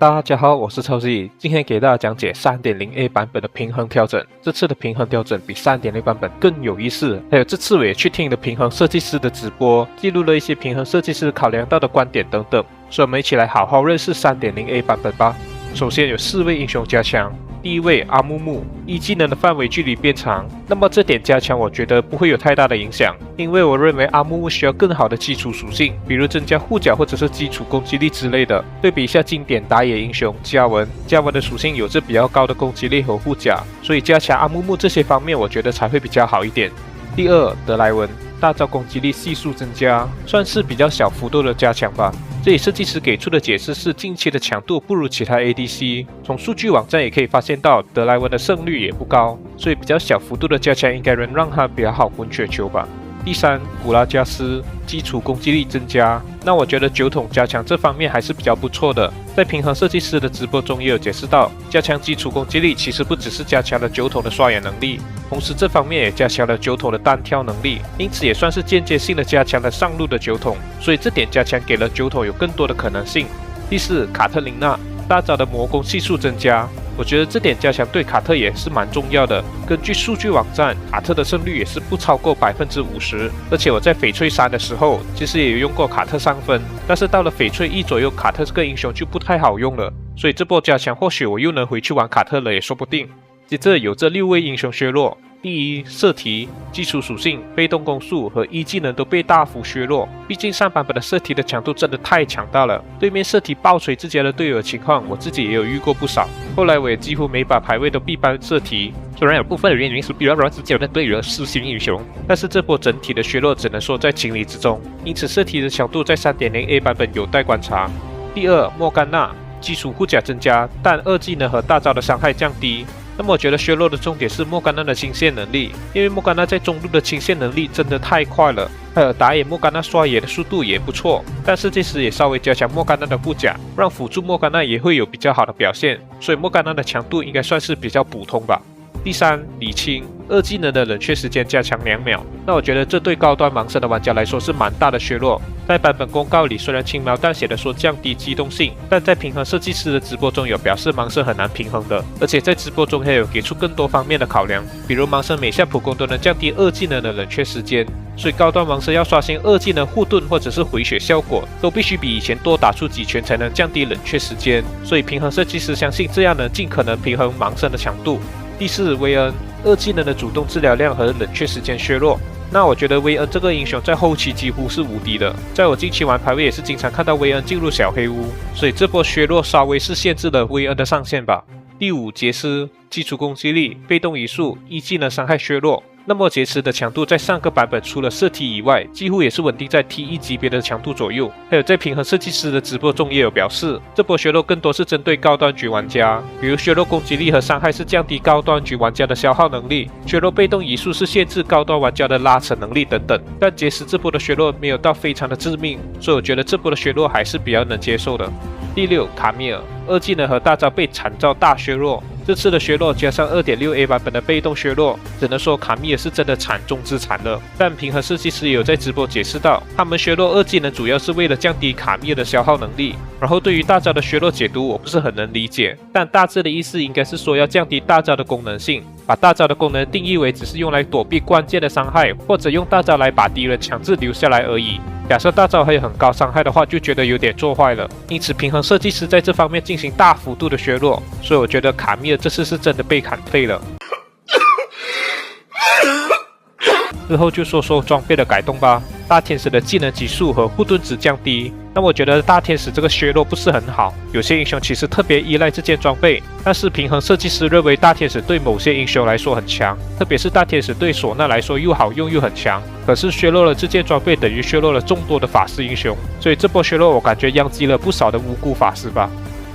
大家好，我是超 Z， 今天给大家讲解 3.0A 版本的平衡调整。这次的平衡调整比 3.0 版本更有意思。还有这次我也去听了平衡设计师的直播，记录了一些平衡设计师考量到的观点等等。所以我们一起来好好认识 3.0A 版本吧。首先有4位英雄加强。第一位阿木木，1技能的范围距离变长，那么这点加强我觉得不会有太大的影响，因为我认为阿木木需要更好的基础属性，比如增加护甲或者是基础攻击力之类的。对比一下经典打野英雄嘉文，嘉文的属性有着比较高的攻击力和护甲，所以加强阿木木这些方面我觉得才会比较好一点。第二，德莱文，大招攻击力系数增加，算是比较小幅度的加强吧。这里设计师给出的解释是近期的强度不如其他 ADC， 从数据网站也可以发现到德莱文的胜率也不高，所以比较小幅度的加强应该能让他比较好滚雪球吧。第三，古拉加斯，基础攻击力增加，那我觉得9桶加强这方面还是比较不错的。在平衡设计师的直播中也有解释到，加强基础攻击力其实不只是加强了9桶的刷野能力，同时这方面也加强了9桶的单挑能力，因此也算是间接性的加强了上路的9桶，所以这点加强给了9桶有更多的可能性。第四，卡特琳娜，大招的魔攻系数增加，我觉得这点加强对卡特也是蛮重要的。根据数据网站，卡特的胜率也是不超过50%，而且我在翡翠3的时候其实也有用过卡特上分，但是到了翡翠1左右，卡特这个英雄就不太好用了，所以这波加强或许我又能回去玩卡特了也说不定。接着有这6位英雄削弱。第一，射题，基础属性、被动攻速和1技能都被大幅削弱。毕竟上版本的射题的强度真的太强大了，对面射题爆锤自家的队友的情况，我自己也有遇过不少。后来我也几乎每把排位都必搬射题，虽然有部分的原因是比较让自己的队友失心英雄，但是这波整体的削弱只能说在情理之中，因此射题的强度在 3.0A 版本有待观察。第二，莫甘娜，基础护甲增加，但2技能和大招的伤害降低。那么我觉得削弱的重点是莫甘娜的清线能力，因为莫甘娜在中路的清线能力真的太快了，还有打野莫甘娜刷野的速度也不错，但是这时也稍微加强莫甘娜的护甲，让辅助莫甘娜也会有比较好的表现，所以莫甘娜的强度应该算是比较普通吧。第三，李青，2技能的冷却时间加强2秒，那我觉得这对高端盲僧的玩家来说是蛮大的削弱。在版本公告里虽然轻描淡写的说降低机动性，但在平衡设计师的直播中有表示盲僧很难平衡的，而且在直播中还有给出更多方面的考量，比如盲僧每下普攻都能降低2技能的冷却时间，所以高端盲僧要刷新2技能护盾或者是回血效果，都必须比以前多打出几拳才能降低冷却时间，所以平衡设计师相信这样能尽可能平衡盲僧的强度。第四，薇恩，2技能的主动治疗量和冷却时间削弱。那我觉得薇恩这个英雄在后期几乎是无敌的，在我近期玩排位也是经常看到薇恩进入小黑屋，所以这波削弱稍微是限制了薇恩的上限吧。第五，杰斯，基础攻击力、被动移速、1技能伤害削弱。那么杰斯的强度在上个版本除了射题以外，几乎也是稳定在 T1 级别的强度左右。还有在平衡设计师的直播中也有表示，这波削弱更多是针对高端局玩家，比如削弱攻击力和伤害是降低高端局玩家的消耗能力，削弱被动移速是限制高端玩家的拉扯能力等等。但杰斯这波的削弱没有到非常的致命，所以我觉得这波的削弱还是比较能接受的。第六，卡米尔，2技能和大招被惨遭大削弱。这次的削弱加上 2.6A 版本的被动削弱，只能说卡米尔是真的惨中之惨了。但平衡设计师也有在直播解释到，他们削弱2技能主要是为了降低卡米尔的消耗能力。然后对于大招的削弱解读我不是很能理解，但大致的意思应该是说要降低大招的功能性，把大招的功能定义为只是用来躲避关键的伤害，或者用大招来把敌人强制留下来而已。假设大招还有很高伤害的话，就觉得有点做坏了，因此平衡设计师在这方面进行大幅度的削弱，所以我觉得卡米尔这次是真的被砍废了。之后就说说装备的改动吧。大天使的技能级数和护盾值降低，那我觉得大天使这个削弱不是很好。有些英雄其实特别依赖这件装备，但是平衡设计师认为大天使对某些英雄来说很强，特别是大天使对唢呐来说又好用又很强。可是削弱了这件装备等于削弱了众多的法师英雄，所以这波削弱我感觉殃及了不少的无辜法师吧。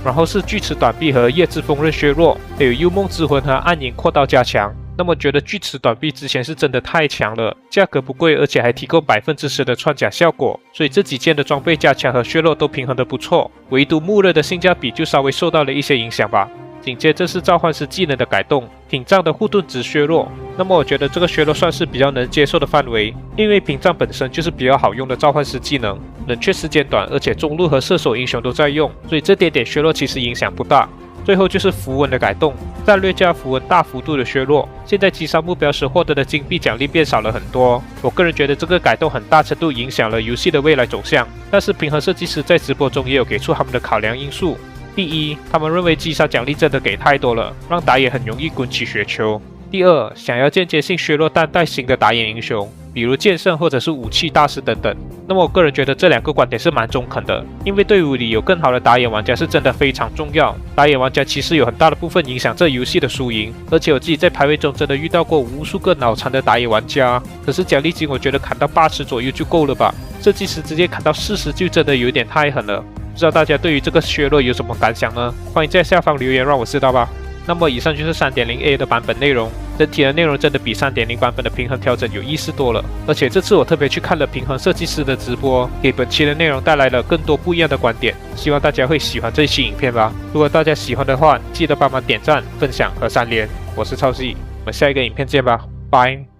然后是锯齿短臂和夜之锋刃削弱，还有幽梦之魂和暗影扩刀加强。那么觉得锯齿短臂之前是真的太强了，价格不贵，而且还提供10%的穿甲效果，所以这几件的装备加强和削弱都平衡的不错，唯独木刃的性价比就稍微受到了一些影响吧。紧接着是召唤师技能的改动，屏障的护盾值削弱。那么我觉得这个削弱算是比较能接受的范围，因为屏障本身就是比较好用的召唤师技能，冷却时间短，而且中路和射手英雄都在用，所以这点点削弱其实影响不大。最后就是符文的改动，战略家符文大幅度的削弱，现在击杀目标时获得的金币奖励变少了很多。我个人觉得这个改动很大程度影响了游戏的未来走向，但是平衡设计师在直播中也有给出他们的考量因素。第一，他们认为击杀奖励真的给太多了，让打野很容易滚起雪球。第二，想要间接性削弱当代新的打野英雄，比如剑圣或者是武器大师等等。那么我个人觉得这两个观点是蛮中肯的，因为队伍里有更好的打野玩家是真的非常重要。打野玩家其实有很大的部分影响这游戏的输赢，而且我自己在排位中真的遇到过无数个脑残的打野玩家。可是奖励金我觉得砍到80左右就够了吧，设计师直接砍到40就真的有点太狠了。不知道大家对于这个削弱有什么感想呢？欢迎在下方留言让我知道吧。那么以上就是 3.0A 的版本内容，整体的内容真的比 3.0 版本的平衡调整有意思多了。而且这次我特别去看了平衡设计师的直播，给本期的内容带来了更多不一样的观点，希望大家会喜欢这期影片吧。如果大家喜欢的话，记得帮忙点赞、分享和3连。我是超 C，我们下一个影片见吧，拜。